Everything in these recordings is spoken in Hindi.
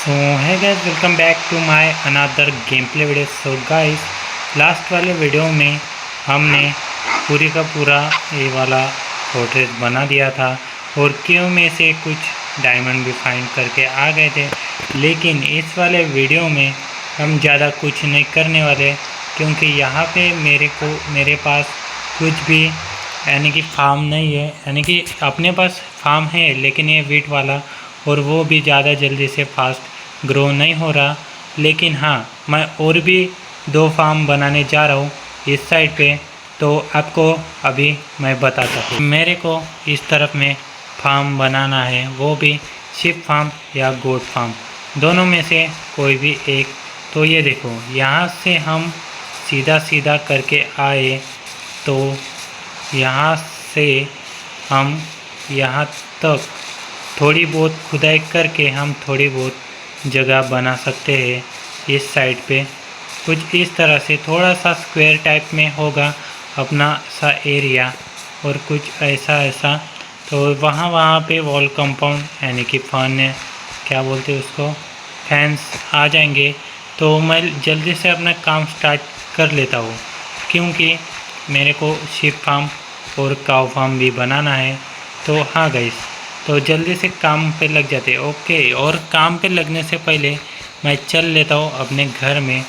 So hi guys, welcome back to my another game play video. So guys, last वाले वीडियो में हमने पूरी का पूरा ये वाला फोर्ट्रेस बना दिया था और क्यों में से कुछ डायमंड भी फाइंड करके आ गए थे। लेकिन इस वाले वीडियो में हम ज़्यादा कुछ नहीं करने वाले, क्योंकि यहाँ पे मेरे पास कुछ भी यानी कि फार्म नहीं है। यानी कि अपने पास फार्म है लेकिन ये वीट वाला, और वो भी ज़्यादा जल्दी से फास्ट ग्रो नहीं हो रहा। लेकिन हाँ, मैं और भी 2 फार्म बनाने जा रहा हूँ इस साइड पे, तो आपको अभी मैं बताता हूँ। मेरे को इस तरफ में फार्म बनाना है, वो भी शिप फार्म या गोट फार्म, दोनों में से कोई भी एक। तो ये देखो, यहाँ से हम सीधा सीधा करके आए तो यहाँ से हम यहाँ तक थोड़ी बहुत खुदाई करके हम थोड़ी बहुत जगह बना सकते हैं। इस साइड पे कुछ इस तरह से थोड़ा सा स्क्वायर टाइप में होगा अपना सा एरिया, और कुछ ऐसा। तो वहाँ पे वॉल कंपाउंड यानी कि क्या बोलते हैं उसको, फैंस आ जाएंगे। तो मैं जल्दी से अपना काम स्टार्ट कर लेता हूँ, क्योंकि मेरे को शिप फार्म और काऊ फार्म भी बनाना है। तो हाँ गाइस, तो जल्दी से काम पे लग जाते हैं। ओके, और काम पे लगने से पहले मैं चल लेता हूँ अपने घर में,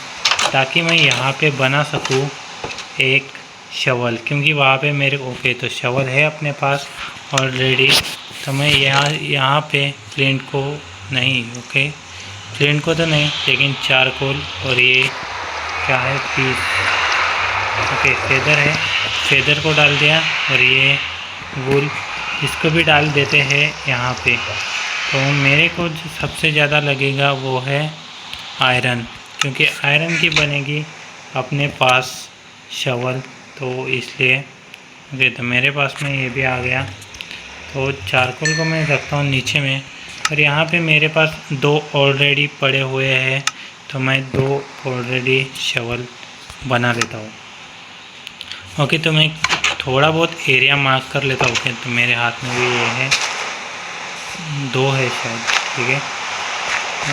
ताकि मैं यहाँ पे बना सकूँ एक शवल, क्योंकि वहाँ पे मेरे ओके तो शवल है अपने पास ऑलरेडी। तो मैं यहाँ पे फ्लिंट को नहीं, ओके फ्लिंट को तो नहीं, लेकिन चारकोल और ये क्या है, पीस, ओके फेदर है, फेदर को डाल दिया। और ये वूल, इसको भी डाल देते हैं यहाँ पे। तो मेरे को जो सबसे ज़्यादा लगेगा वो है आयरन, क्योंकि आयरन की बनेगी अपने पास शवल, तो इसलिए ओके। तो मेरे पास में ये भी आ गया। तो चारकोल को मैं रखता हूँ नीचे में, और यहाँ पे मेरे पास 2 ऑलरेडी पड़े हुए हैं, तो मैं 2 ऑलरेडी शवल बना लेता हूँ। ओके, तो मैं थोड़ा बहुत एरिया मार्क कर लेता हूँ। ओके, तो मेरे हाथ में भी ये है, 2 है शायद, ठीक है।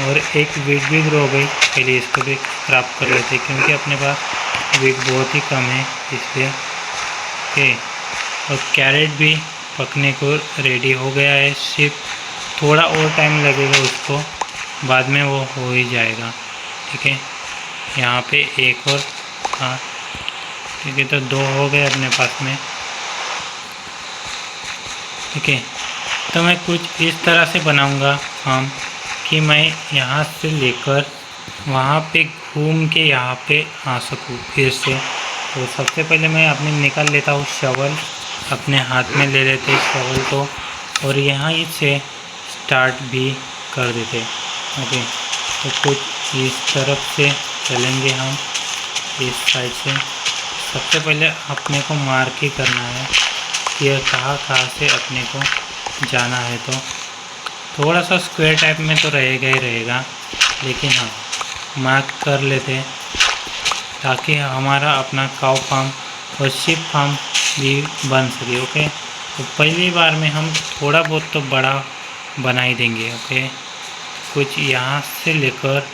और एक वीट भी ग्रो हो गई, पहले इसको भी क्राफ्ट कर लेते हैं, क्योंकि अपने पास वीट बहुत ही कम है इसलिए। ओके, और कैरेट भी पकने को रेडी हो गया है। सिर्फ थोड़ा और टाइम लगेगा उसको, बाद में वो हो ही जाएगा, ठीक है। यहाँ पे एक और, हाँ ठीक है, तो 2 हो गए अपने पास में, ठीक है। तो मैं कुछ इस तरह से बनाऊंगा फार्म कि मैं यहाँ से लेकर वहाँ पे घूम के यहाँ पे आ सकूँ फिर से। तो सबसे पहले मैं अपने निकाल लेता हूँ शवल, अपने हाथ में ले लेते शवल को, और यहाँ से स्टार्ट भी कर देते। ओके, तो कुछ इस तरफ से चलेंगे हम, इस साइड से। सबसे पहले अपने को मार्क ही करना है कि यह कहाँ से अपने को जाना है। तो थोड़ा सा स्क्वायर टाइप में तो रहेगा ही रहेगा, लेकिन हाँ मार्क कर लेते, ताकि हमारा अपना काऊ फार्म और शिप फार्म भी बन सके। ओके, तो पहली बार में हम थोड़ा बहुत तो बड़ा बना ही देंगे। ओके, कुछ यहाँ से लेकर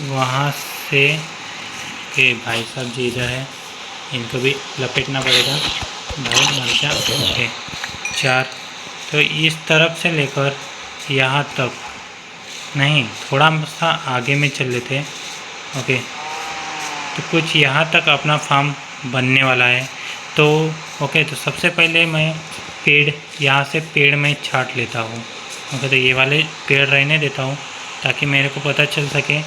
वहाँ से के भाई साहब जी इधर है, इनको भी लपेटना पड़ेगा भाई मर्चा। ओके 4, तो इस तरफ से लेकर यहाँ तक नहीं, थोड़ा सा आगे में चल लेते हैं। ओके, तो कुछ यहाँ तक अपना फार्म बनने वाला है। तो ओके, तो सबसे पहले मैं पेड़, यहाँ से पेड़ में छांट लेता हूँ। ओके, तो ये वाले पेड़ रहने देता हूँ, ताकि मेरे को पता चल सके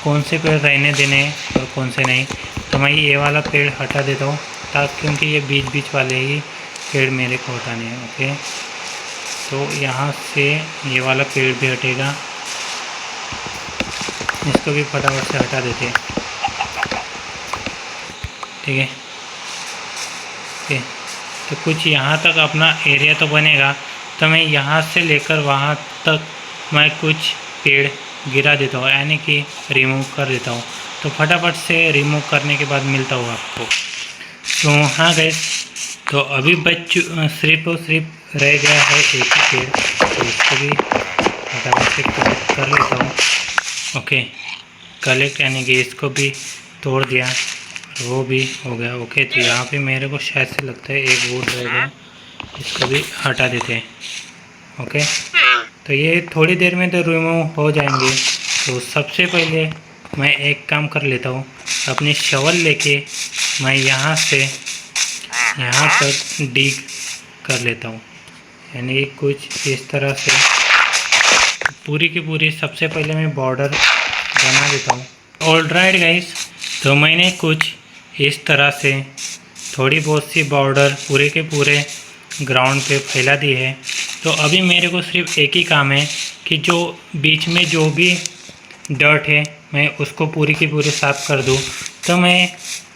कौन से पेड़ रहने देने हैं और कौन से नहीं। तो मैं ये वाला पेड़ हटा देता हूँ, ताकि क्योंकि ये बीच वाले ही पेड़ मेरे को हटाने हैं। ओके, तो यहाँ से ये वाला पेड़ भी हटेगा, इसको भी फटाफट से हटा देते हैं, ठीक है। ओके, तो कुछ यहाँ तक अपना एरिया तो बनेगा। तो मैं यहाँ से लेकर वहाँ तक मैं कुछ पेड़ गिरा देता हूँ, यानी कि रिमूव कर देता हूँ। तो फटाफट से रिमूव करने के बाद मिलता हूँ आपको। तो हाँ गाइस, तो अभी सिर्फ और सिर्फ रह गया है एक ही पेड़, तो इसको भी फटाफट से कर लेता हूँ। ओके, कलेक्ट यानी कि इसको भी तोड़ दिया, वो भी हो गया। ओके, तो यहाँ पे मेरे को शायद से लगता है एक वुड रह गया, इसको भी हटा देते हैं। ओके, तो ये थोड़ी देर में तो रिमूव हो जाएंगे। तो सबसे पहले मैं एक काम कर लेता हूँ, अपनी शवल लेके मैं यहाँ से यहाँ तक डिग कर लेता हूँ, यानी कुछ इस तरह से पूरी की पूरी सबसे पहले मैं बॉर्डर बना देता हूँ। ऑलराइट गाइस, तो मैंने कुछ इस तरह से थोड़ी बहुत सी बॉर्डर पूरे के पूरे ग्राउंड पे फैला दी है। तो अभी मेरे को सिर्फ एक ही काम है कि जो बीच में जो भी डर्ट है मैं उसको पूरी की पूरी साफ़ कर दूँ। तो मैं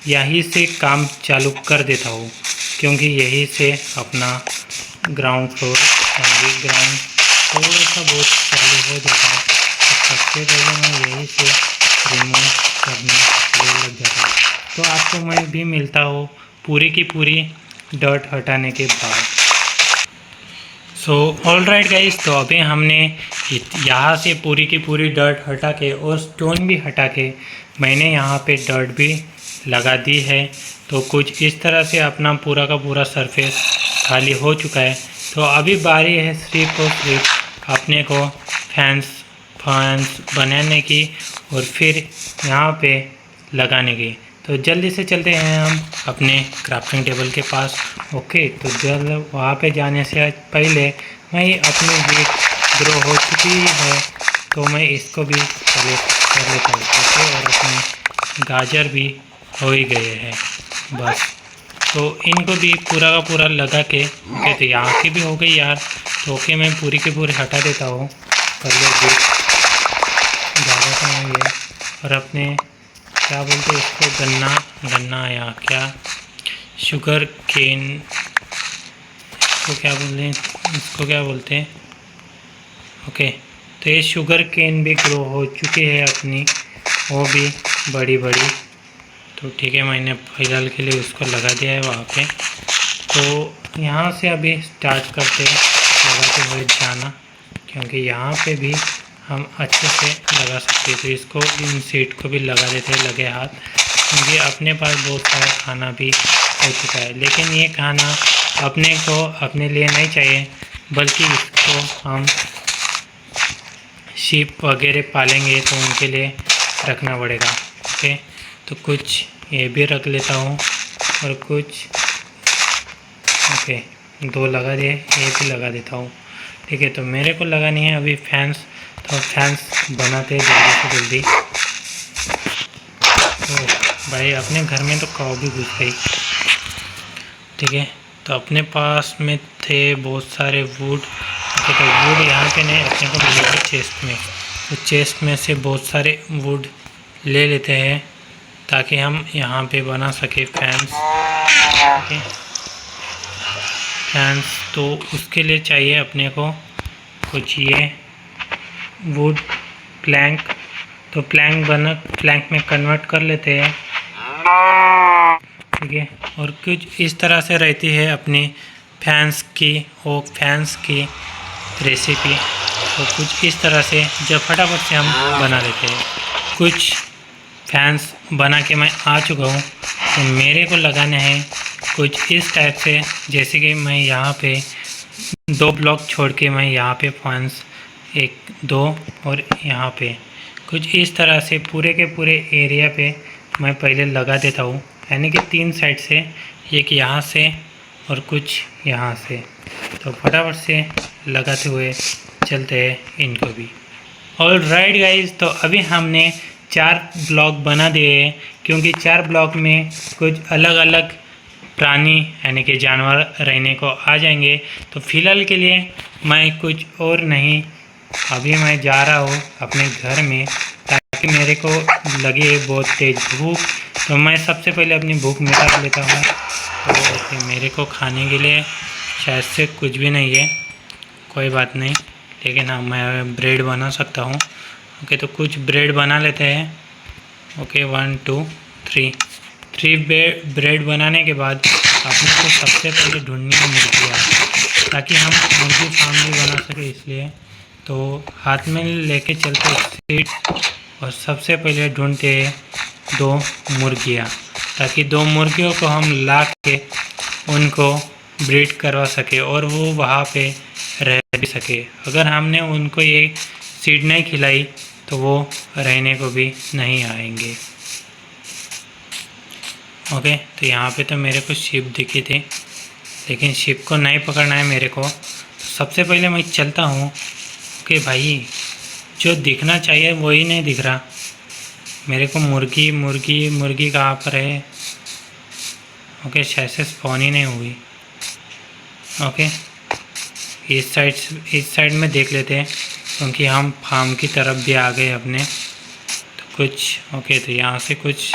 यहीं से काम चालू कर देता हूँ, क्योंकि यहीं से अपना ग्राउंड फ्लोर यानी ग्राउंड थोड़ा सा बहुत चालू हो जाता है। तो सबसे पहले मैं यहीं से रिमूव करने के लिए लग जाता हूँ। तो आपको मैं भी मिलता हूँ पूरी की पूरी डर्ट हटाने के बाद। सो ऑलराइट गाइस, तो अभी हमने यहाँ से पूरी की पूरी डर्ट हटा के और स्टोन भी हटा के मैंने यहाँ पे डर्ट भी लगा दी है। तो कुछ इस तरह से अपना पूरा का पूरा सरफेस खाली हो चुका है। तो अभी बारी है सिर्फ और सिर्फ अपने को फैंस बनाने की और फिर यहाँ पे लगाने की। तो जल्दी से चलते हैं हम अपने क्राफ्टिंग टेबल के पास। ओके, तो जल्द वहाँ पे जाने से पहले मैं अपनी वीट ग्रो हो चुकी है, तो मैं इसको भी कलेक्ट कर लेता हूँ। ओके, और अपने गाजर भी हो ही गए हैं बस। तो इनको भी पूरा का पूरा लगा के ओके, तो यहाँ की भी हो गई यार। तो ओके, मैं पूरी की पूरी हटा देता हूँ पहले भी, ज़्यादा तो नहीं है। और अपने क्या बोलते हैं इसको, गन्ना या क्या शुगर केन, इसको क्या बोलते हैं। ओके, तो ये शुगर केन भी ग्रो हो चुकी है अपनी, वो भी बड़ी बड़ी। तो ठीक है, मैंने फ़िलहाल के लिए उसको लगा दिया है वहाँ पे। तो यहाँ से अभी स्टार्ट करते लगाते हुए जाना, क्योंकि यहाँ पे भी हम अच्छे से लगा सकते हैं। तो इसको इन सीट को भी लगा देते हैं लगे हाथ, क्योंकि अपने पास बहुत सारा खाना भी हो चुका है। लेकिन ये खाना अपने को अपने लिए नहीं चाहिए, बल्कि इसको हम शीप वगैरह पालेंगे तो उनके लिए रखना पड़ेगा। ओके, तो कुछ ये भी रख लेता हूँ और कुछ ओके 2 लगा दिए, ये भी लगा देता हूँ। ठीक है, तो मेरे को लगानी है अभी फैंस। तो फैंस बनाते हैं जल्दी से जल्दी। तो भाई अपने घर में तो काऊ भी घुस गई। ठीक है, तो अपने पास में थे बहुत सारे वुड। ओके, तो वुड यहाँ पे नहीं, अपने को मिलेगा चेस्ट में। तो चेस्ट में से बहुत सारे वुड ले लेते हैं ताकि हम यहाँ पे बना सके फैंस। ठीक है, फैंस तो उसके लिए चाहिए अपने को कुछ ये वुड प्लैंक। तो प्लैंक में कन्वर्ट कर लेते हैं। ठीक है, और कुछ इस तरह से रहती है अपनी फैंस की रेसिपी। तो कुछ इस तरह से जब फटाफट से हम बना लेते हैं। कुछ फैंस बना के मैं आ चुका हूँ। तो मेरे को लगाने हैं कुछ इस टाइप से, जैसे कि मैं यहाँ पे 2 ब्लॉक छोड़ के मैं यहाँ पे फैंस 1 2 और यहाँ पे कुछ इस तरह से पूरे के पूरे एरिया पे मैं पहले लगा देता हूँ, यानी कि 3 साइड से, एक यहाँ से और कुछ यहाँ से। तो फटाफट से लगाते हुए चलते हैं इनको भी। ऑलराइट गाइस, तो अभी हमने 4 ब्लॉक बना दिए हैं, क्योंकि 4 ब्लॉक में कुछ अलग अलग प्राणी यानी कि जानवर रहने को आ जाएंगे। तो फिलहाल के लिए मैं कुछ और नहीं, अभी मैं जा रहा हूँ अपने घर में, ताकि मेरे को लगे बहुत तेज़ भूख। तो मैं सबसे पहले अपनी भूख मिटा लेता हूँ। तो मेरे को खाने के लिए शायद से कुछ भी नहीं है, कोई बात नहीं, लेकिन हाँ मैं ब्रेड बना सकता हूँ। ओके, तो कुछ ब्रेड बना लेते हैं। ओके, 1 2 3 ब्रेड बनाने के बाद अपने को सबसे पहले ढूंढनी है मुर्गियाँ, ताकि हम मुर्गी फार्म भी बना सके इसलिए। तो हाथ में लेके चलते सीड और सबसे पहले ढूंढते हैं 2 मुर्गियाँ, ताकि 2 मुर्गियों को हम ला के उनको ब्रीड करवा सके और वो वहाँ पे रह भी सके। अगर हमने उनको ये सीड नहीं खिलाई तो वो रहने को भी नहीं आएंगे। ओके, तो यहाँ पे तो मेरे को शिप दिखी थी, लेकिन शिप को नहीं पकड़ना है मेरे को। तो सबसे पहले मैं चलता हूँ। ओके भाई, जो दिखना चाहिए वही नहीं दिख रहा मेरे को। मुर्गी मुर्गी मुर्गी कहाँ पर है? ओके, शायद से स्पॉन ही नहीं हुई। ओके, इस साइड में देख लेते हैं, क्योंकि हम फार्म की तरफ भी आ गए अपने। तो कुछ ओके, तो यहाँ से कुछ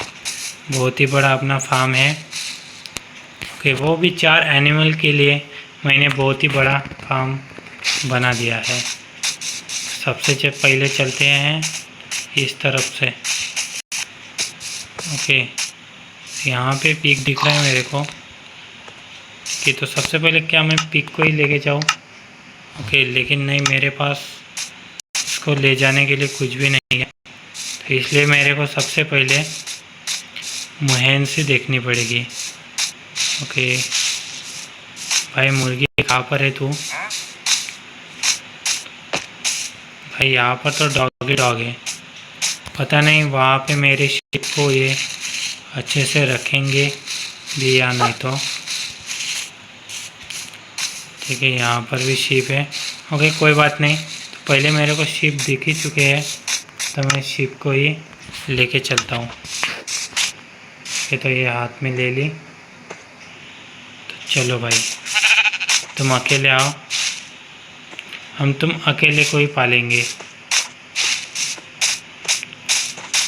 बहुत ही बड़ा अपना फार्म है। ओके, वो भी 4 एनिमल के लिए मैंने बहुत ही बड़ा फार्म बना दिया है। सबसे पहले चलते हैं इस तरफ से। ओके, यहाँ पे पिक दिख रहा है मेरे को कि तो सबसे पहले क्या मैं पिक को ही लेके जाऊँ? ओके, लेकिन नहीं, मेरे पास इसको ले जाने के लिए कुछ भी नहीं है, तो इसलिए मेरे को सबसे पहले मुहैन से देखनी पड़ेगी। ओके भाई, मुर्गी कहाँ पर है तू? भाई यहाँ पर तो डॉग है, पता नहीं वहाँ पे मेरे शिप को ये अच्छे से रखेंगे भी या नहीं। तो ठीक है, यहाँ पर भी शिप है। ओके, कोई बात नहीं, तो पहले मेरे को शिप दिख ही चुके हैं, तो मैं शिप को ही लेके चलता हूँ। ओके, तो ये हाथ में ले ली। तो चलो भाई, तुम अकेले आओ, तुम अकेले को ही पालेंगे।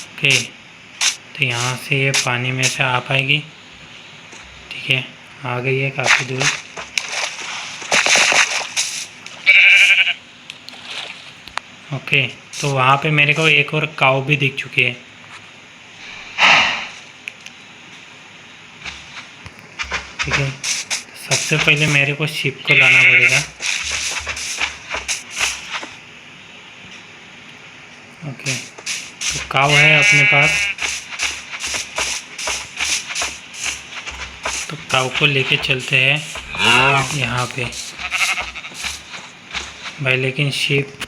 ओके, तो यहाँ से ये पानी में से आ पाएगी। ठीक है, आ गई है काफ़ी दूर। ओके, तो वहाँ पे मेरे को एक और काऊ भी दिख चुकी है। ठीक है, सबसे पहले मेरे को शिप को लाना पड़ेगा। ओके, तो काऊ है अपने पास, तो काऊ को लेके चलते हैं यहाँ पे भाई। लेकिन शिप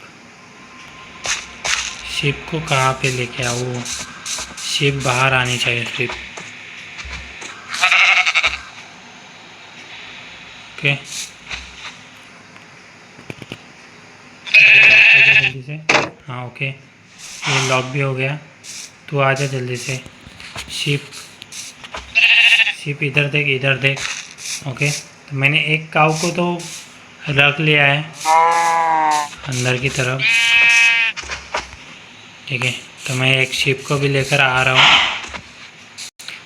को कहाँ पे लेके आऊँ? शिप बाहर आनी चाहिए सिर्फ। ओके, जल्दी से। हाँ ओके, ये लॉक भी हो गया। तू आजा जल्दी से। शिप इधर देख, इधर देख। ओके, तो मैंने एक काऊ को तो रख लिया है अंदर की तरफ। ठीक है, तो मैं एक शिप को भी लेकर आ रहा हूँ।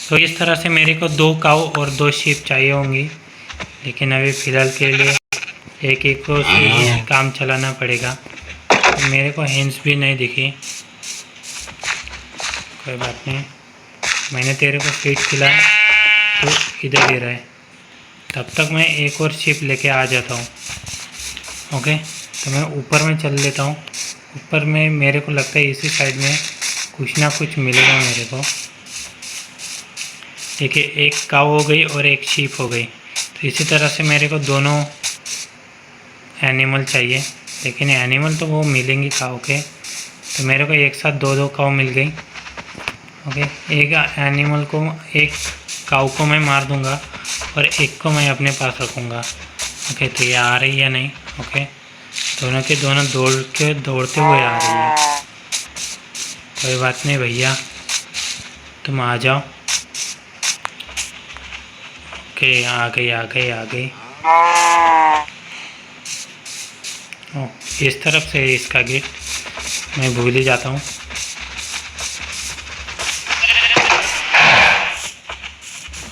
तो इस तरह से मेरे को 2 काऊ और 2 शिप चाहिए होंगी, लेकिन अभी फ़िलहाल के लिए एक को काम चलाना पड़ेगा। तो मेरे को हिंट्स भी नहीं दिखी, कोई बात नहीं। मैंने तेरे को फीड खिलाया, तो इधर ही रहे, तब तक मैं एक और शिप लेके आ जाता हूँ। ओके, तो मैं ऊपर में चल लेता हूँ। ऊपर में मेरे को लगता है इसी साइड में कुछ ना कुछ मिलेगा मेरे को। देखिए, एक काऊ हो गई और एक शीप हो गई। तो इसी तरह से मेरे को दोनों एनिमल चाहिए, लेकिन एनिमल तो वो मिलेंगी काऊ के। तो मेरे को एक साथ 2 काऊ मिल गई। ओके, एक एनिमल को, एक काऊ को मैं मार दूंगा और एक को मैं अपने पास रखूँगा। ओके, तो ये आ रही है नहीं? ओके, दोनों के दोनों दौड़ते हुए आ रही है। कोई बात नहीं भैया, तुम आ जाओ। ओके, आ गई। ओ, इस तरफ से है इसका गेट, मैं भूल ही जाता हूँ।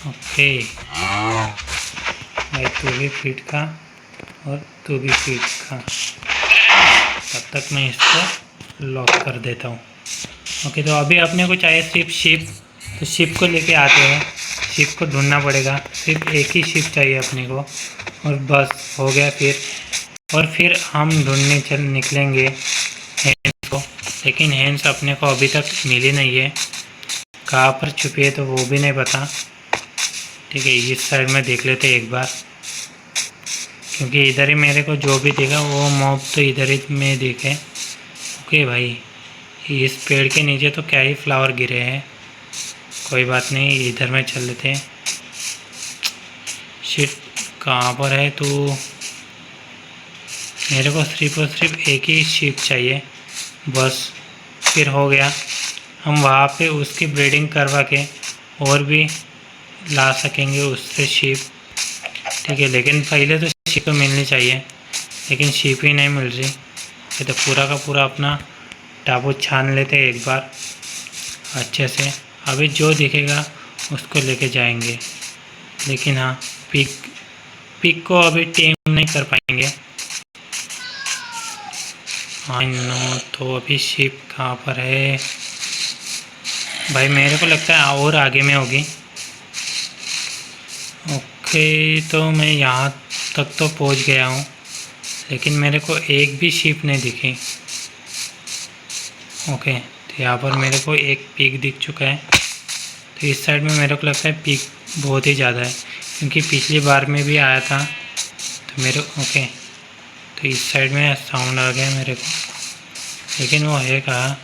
ओके भाई, तू भी फीट खा और तू भी फीट खा, तब तक मैं इसको लॉक कर देता हूँ। ओके, तो अभी अपने को चाहिए सिर्फ शिप, तो शिप को लेके आते हैं। शिप को ढूंढना पड़ेगा, सिर्फ एक ही शिप चाहिए अपने को, और बस हो गया फिर। और फिर हम ढूंढने चल निकलेंगे हैंस को। लेकिन हैंस अपने को अभी तक मिली नहीं है, कहाँ पर छुपी है तो वो भी नहीं पता। ठीक है, इस साइड में देख लेते एक बार, क्योंकि इधर ही मेरे को जो भी दिखा वो मॉब तो इधर ही में दिखे। ओके भाई, इस पेड़ के नीचे तो क्या ही फ्लावर गिरे हैं। कोई बात नहीं, इधर में चल लेते हैं। शिट, कहाँ पर है तू? मेरे को सिर्फ और सिर्फ एक ही शीप चाहिए बस, फिर हो गया। हम वहाँ पे उसकी ब्रीडिंग करवा के और भी ला सकेंगे उससे शीप। ठीक है, लेकिन पहले तो शीप तो मिलनी चाहिए, लेकिन शीप ही नहीं मिल रही। ये तो पूरा का पूरा अपना टापू छान लेते हैं एक बार अच्छे से। अभी जो दिखेगा उसको लेके जाएंगे, लेकिन हाँ, पिक को अभी टेम नहीं कर पाएंगे। हाँ नो, तो अभी शीप कहाँ पर है भाई? मेरे को लगता है और आगे में होगी। ओके, तो मैं यहाँ तक तो पहुँच गया हूँ, लेकिन मेरे को एक भी शीप नहीं दिखी। ओके, तो यहाँ पर मेरे को एक पीक दिख चुका है। तो इस साइड में मेरे को लगता है पीक बहुत ही ज़्यादा है, क्योंकि पिछली बार में भी आया था तो मेरे। ओके, तो इस साइड में साउंड आ गया मेरे को, लेकिन वो है कहाँ?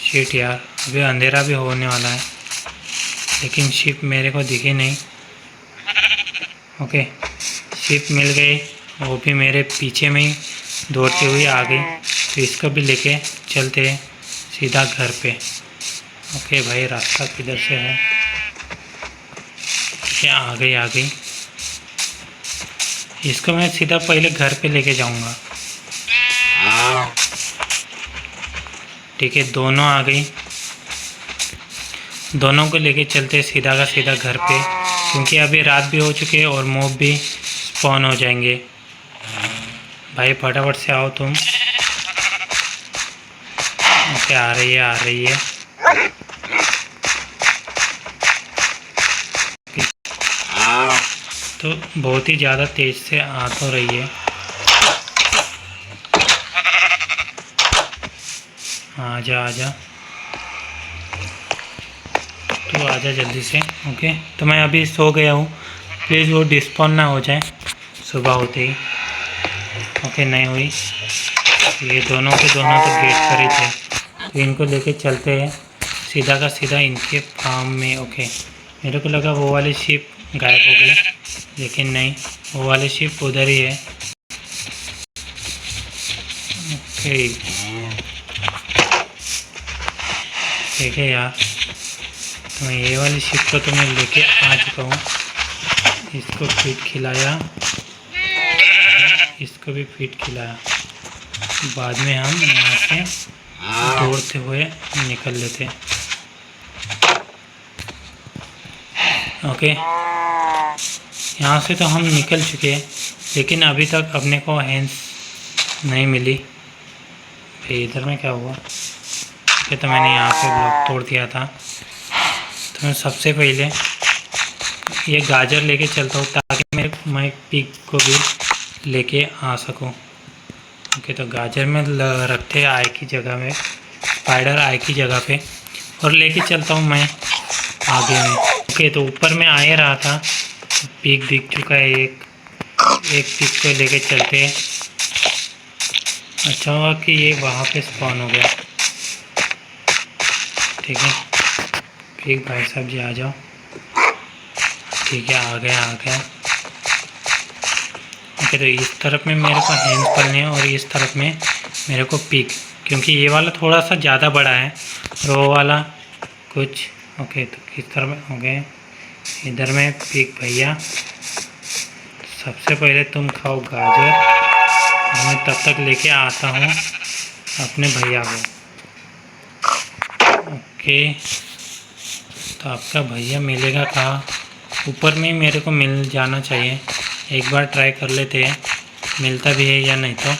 शिट यार, अभी अंधेरा भी होने वाला है, लेकिन शिप मेरे को दिखी नहीं। ओके, शिप मिल गई, वो भी मेरे पीछे में ही दौड़ती हुई आ गई। तो इसको भी लेके चलते हैं सीधा घर पे। ओके भाई, रास्ता किधर से है? क्या आ गई। इसको मैं सीधा पहले घर पे लेके जाऊंगा। ठीक है, दोनों आ गई, दोनों को लेके चलते सीधा का सीधा घर पे, क्योंकि अभी रात भी हो चुकी है और मॉब भी स्पॉन हो जाएंगे। भाई फटाफट से आओ तुम। ओके, आ रही है। तो बहुत ही ज़्यादा तेज़ से आ तो रही है। आजा तो आजा जल्दी से। ओके, तो मैं अभी सो गया हूँ, प्लीज़ वो डिस्पॉन ना हो जाए सुबह होते ही। ओके, नहीं हुई। ये दोनों के दोनों तो गेट पर ही थे, तो इनको लेके चलते हैं सीधा का सीधा इनके फार्म में। ओके, मेरे को लगा वो वाली शिप गायब हो गई, लेकिन नहीं, वो वाली शिप उधर ही है। ओके, ठीक है यार, तो मैं ये वाली शिप को तो मैं लेके आ चुका हूँ। इसको फीड खिलाया, इसको भी फीड खिलाया। बाद में हम यहाँ से दौड़ते हुए निकल लेते। ओके, यहाँ से तो हम निकल चुके हैं, लेकिन अभी तक अपने को हैंस नहीं मिली। भाई इधर में क्या हुआ? ओके, तो मैंने यहाँ पे ब्लॉक तोड़ दिया था। तो मैं सबसे पहले ये गाजर लेके चलता हूँ, ताकि मैं पिग को भी लेके आ सकूँ। ओके, तो गाजर में रखते आई की जगह में, स्पाइडर आई की जगह पे, और लेके चलता हूँ मैं आगे में। ओके, तो ऊपर में आ ही रहा था, पिग दिख चुका है। एक पिग को लेके चलते हैं। अच्छा हुआ कि ये वहाँ पे स्पॉन हो गया। ठीक है, पिग भाई साहब जी आ जाओ। ठीक है, आ गया। ओके, तो इस तरफ में मेरे को हैंड्स पड़ने हैं और इस तरफ में मेरे को पिग, क्योंकि ये वाला थोड़ा सा ज़्यादा बड़ा है और वो वाला कुछ। ओके, तो किस तरफ में हो गए? इधर में पिग भैया, सबसे पहले तुम खाओ गाजर, और मैं तब तक लेके आता हूँ अपने भैया को। ओके, तो आपका भैया मिलेगा कहाँ? ऊपर में ही मेरे को मिल जाना चाहिए। एक बार ट्राई कर लेते हैं मिलता भी है या नहीं। तो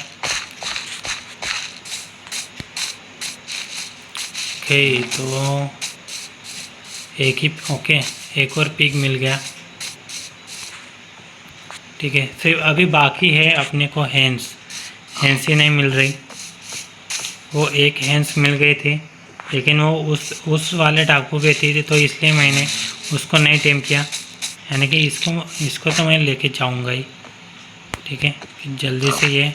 ओके, तो एक ही। ओके, एक और पिग मिल गया। ठीक है। सिर्फ अभी बाकी है अपने को हैंड्स ही नहीं मिल रही। वो एक हैंड्स मिल गई थी, लेकिन वो उस वाले टापू पे थी, तो इसलिए मैंने उसको नहीं टेम किया। यानी कि इसको तो मैं लेके जाऊंगा ही, ठीक है, कि जल्दी से ये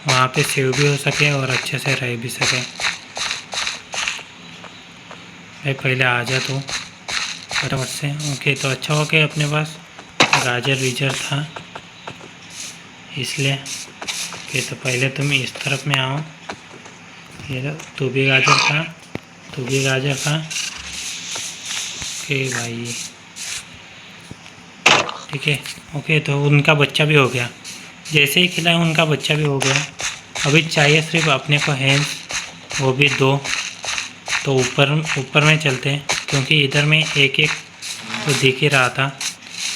वहाँ पे सेव भी हो सके और अच्छे से रह भी सके। भाई पहले आ जा तो फटाफट से। ओके, तो अच्छा हो कि अपने पास गाजर वीजर था, इसलिए कि तो पहले तुम इस तरफ में आओ। ये तू भी गाजर खा, तू भी गाजर खा। ओके भाई, ठीक है। ओके, तो उनका बच्चा भी हो गया। जैसे ही खिलाया उनका बच्चा भी हो गया। अभी चाहिए सिर्फ अपने को हैंड्स, वो भी 2। तो ऊपर में चलते हैं, क्योंकि इधर में एक तो दिख ही रहा था।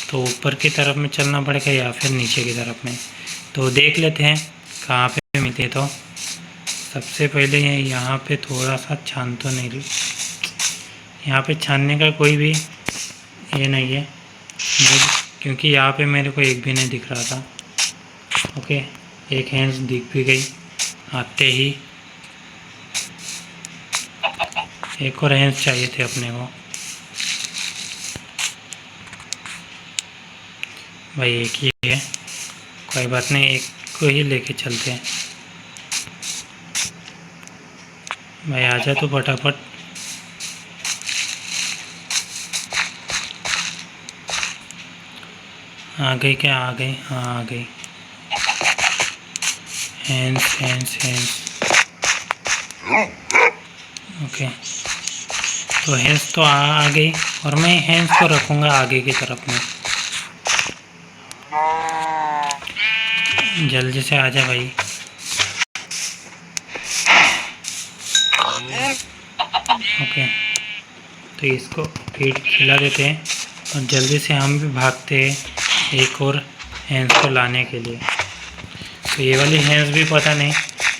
तो ऊपर की तरफ में चलना पड़ेगा या फिर नीचे की तरफ में, तो देख लेते हैं कहाँ पे मिलते। तो सबसे पहले यहाँ पे थोड़ा सा छान तो नहीं, यहाँ पे छानने का कोई भी ये नहीं है, क्योंकि यहाँ पे मेरे को एक भी नहीं दिख रहा था। ओके, एक हैंड्स दिख भी गई आते ही। एक और हैंड्स चाहिए थे अपने को। भाई एक ही है, कोई बात नहीं, एक को ही लेके चलते हैं। भाई आजा तो फटाफट। आ गई क्या? आ गई, हाँ आ गई। Hands hands hands. ओके, तो हैंड्स तो आ गई, और मैं हैंड्स को रखूँगा आगे की तरफ में। जल्दी से आजा भाई। ओके, तो इसको फीड खिला देते हैं और जल्दी से हम भी भागते हैं एक और हैंड्स को लाने के लिए। तो ये वाली हैंड्स भी पता नहीं,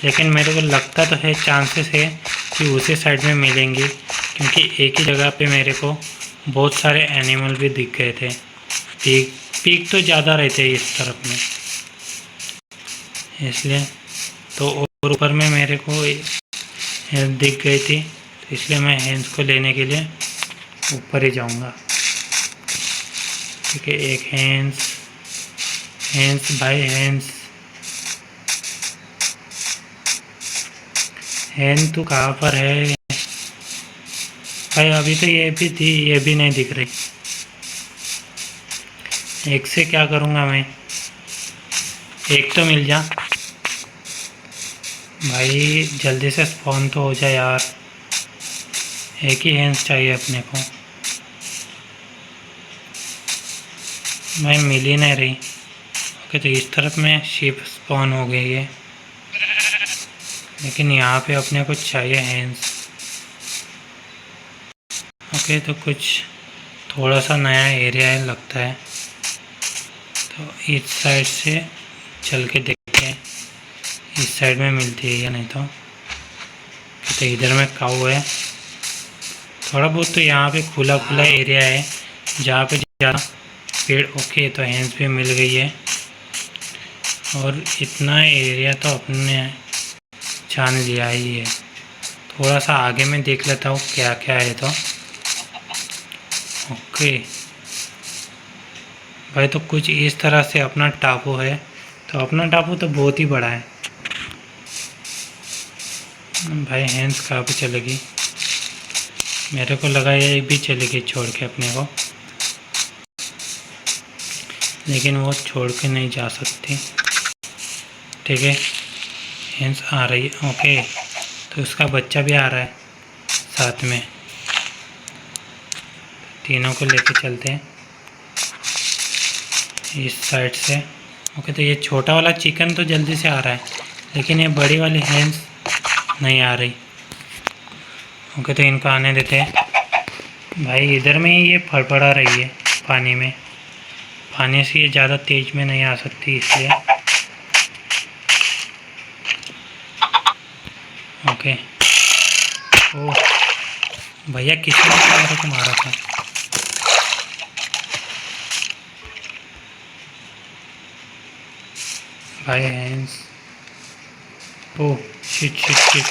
लेकिन मेरे को लगता तो है, चांसेस है कि उसी साइड में मिलेंगे, क्योंकि एक ही जगह पे मेरे को बहुत सारे एनिमल भी दिख गए थे। पीक तो ज़्यादा रहते हैं इस तरफ में, इसलिए। तो और ऊपर में मेरे को हैंड्स दिख गई थी, तो इसलिए मैं हैंड्स को लेने के लिए ऊपर ही जाऊंगा। ठीक है, एक हैंड्स भाई, हैंड तू कहाँ पर है भाई? अभी तो ये भी थी, ये भी नहीं दिख रही। एक से क्या करूँगा मैं? एक तो मिल जा भाई, जल्दी से स्पॉन तो हो जाए यार। एक ही हैंड्स चाहिए अपने को। भाई मिल ही नहीं रही। ओके, तो इस तरफ में शिप स्पॉन हो गई है, लेकिन यहाँ पे अपने को चाहिए हैंड्स। ओके, तो कुछ थोड़ा सा नया एरिया है लगता है, तो इस साइड से चल के देखते हैं इस साइड में मिलती है या नहीं। तो इधर में काऊ है थोड़ा बहुत, तो यहाँ पे खुला एरिया है जहाँ पे ज़्यादा पेड़। ओके, तो हैंड्स भी मिल गई है, और इतना एरिया तो अपने छान लिया ही है। थोड़ा सा आगे में देख लेता हूँ क्या क्या है। तो ओके भाई, तो कुछ इस तरह से अपना टापू है। तो अपना टापू तो बहुत ही बड़ा है भाई। हैंड्स कहाँ पे चलेगी? मेरे को लगा ये भी चलेगी छोड़ के अपने को, लेकिन वो छोड़ के नहीं जा सकती। ठीक है, हैंड्स आ रही है। ओके, तो उसका बच्चा भी आ रहा है साथ में। तीनों को लेके चलते हैं इस साइड से। ओके, तो ये छोटा वाला चिकन तो जल्दी से आ रहा है, लेकिन ये बड़ी वाली हैंड्स नहीं आ रही। ओके, तो इनको आने देते हैं भाई। इधर में ही ये फड़फड़ा रही है पानी में, पानी से ये ज़्यादा तेज में नहीं आ सकती, इसलिए। ओके, ओ भैया किसी ने मेरे को मारा था। 5 hands. Oh shit shit shit,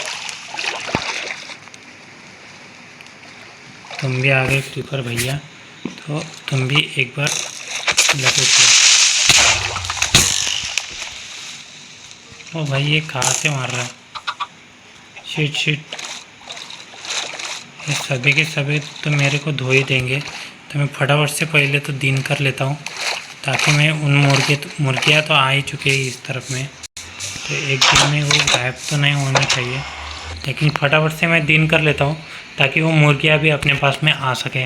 तुम भी आ गए क्रीपर भैया, तो तुम भी एक बार लपेट लो। ओ भाई ये कहाँ से मार रहा है? शिट शिट, ये सभी के सभी तो मेरे को धो ही देंगे, तो मैं फटाफट से पहले तो दिन कर लेता हूँ, ताकि मैं उन मुर्गियाँ तो आ ही चुके हैं इस तरफ में, तो एक दिन में वो गायब तो नहीं होना चाहिए, लेकिन फटाफट से मैं दिन कर लेता हूँ ताकि वो मुर्गियाँ भी अपने पास में आ सके।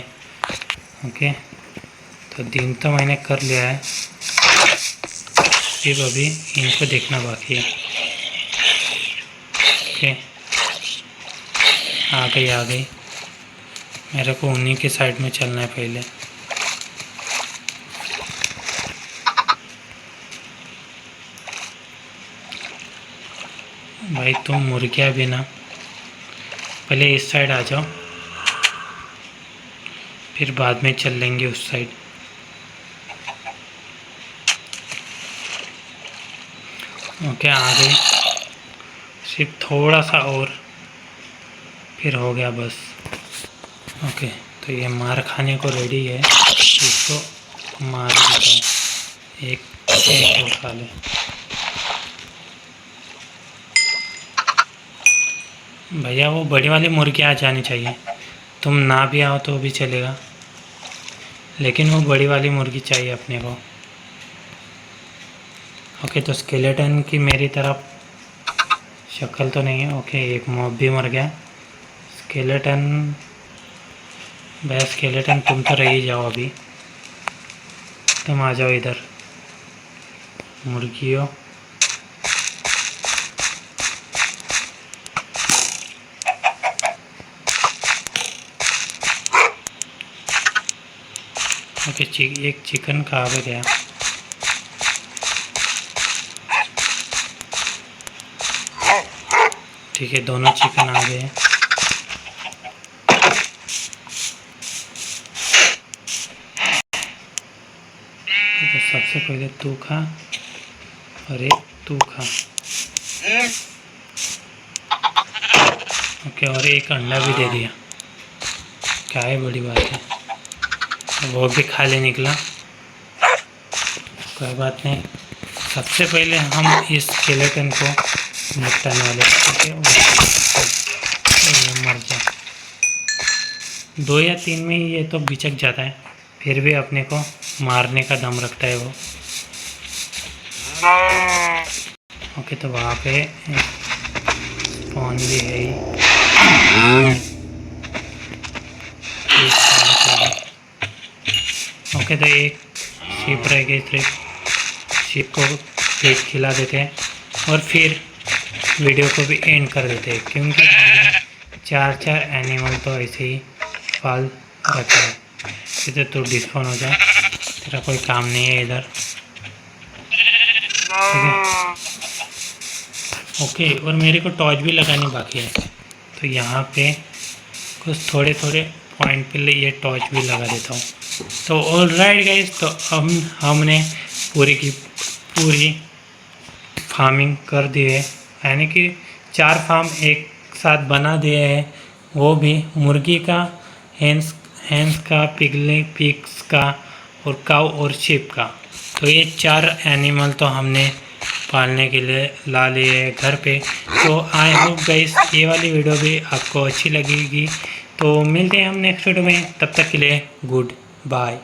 ओके, तो दिन तो मैंने कर लिया है, सिर्फ अभी इनको देखना बाकी है। ओके, आ गई, मेरे को उन्हीं के साइड में चलना है पहले। भाई तुम मुर्गियाँ भी ना पहले इस साइड आ जाओ, फिर बाद में चल लेंगे उस साइड। ओके, आ गए, सिर्फ थोड़ा सा और, फिर हो गया बस। ओके, तो ये मार खाने को रेडी है, इसको मार देता हूँ, एक और खा ले। भैया वो बड़ी वाली मुर्गी आ जानी चाहिए, तुम ना भी आओ तो भी चलेगा, लेकिन वो बड़ी वाली मुर्गी चाहिए अपने को। ओके, तो स्केलेटन की मेरी तरफ शक्ल तो नहीं है। ओके, एक मॉब भी मर गया। स्केलेटन, भैया स्केलेटन तुम तो रही जाओ, अभी तुम आ जाओ इधर मुर्गियों। ओके, एक चिकन कहाँ पे गया? ठीक है, दोनों चिकन आ गए। तो सबसे पहले तू खा और एक तू खा। ओके, और एक अंडा भी दे दिया, क्या है बड़ी बात है, वो भी खा ले निकला, कोई बात नहीं। सबसे पहले हम इस स्केलेटन को निपटाने वाले, ठीक है, मर जा। 2 या 3 में ये तो बिचक जाता है, फिर भी अपने को मारने का दम रखता है वो। ओके, तो वहाँ पे स्पॉन भी है ही। ओके, तो एक शीप रह गई, सिर्फ शीप को फीड खिला देते हैं और फिर वीडियो को भी एंड कर देते हैं, क्योंकि हमने 4 एनिमल तो ऐसे ही पाल रखा है। इधर तो डिस्काउंट हो जाए, तेरा कोई काम नहीं है इधर, ठीक है। ओके, और मेरे को टॉर्च भी लगानी बाकी है, तो यहाँ पे कुछ थोड़े पॉइंट पे ये टॉर्च भी लगा देता हूँ। तो ऑलराइट गाइस, तो हमने पूरी की पूरी फार्मिंग कर दी है, यानी कि 4 फार्म एक साथ बना दिए हैं, वो भी मुर्गी का, हैंस का, पिग्स का और काऊ और शिप का। तो ये 4 एनिमल तो हमने पालने के लिए ला लिए घर पे। तो आई होप गाइस ये वाली वीडियो भी आपको अच्छी लगेगी। तो मिलते हैं हम नेक्स्ट वीडियो में, तब तक के लिए गुड बाय।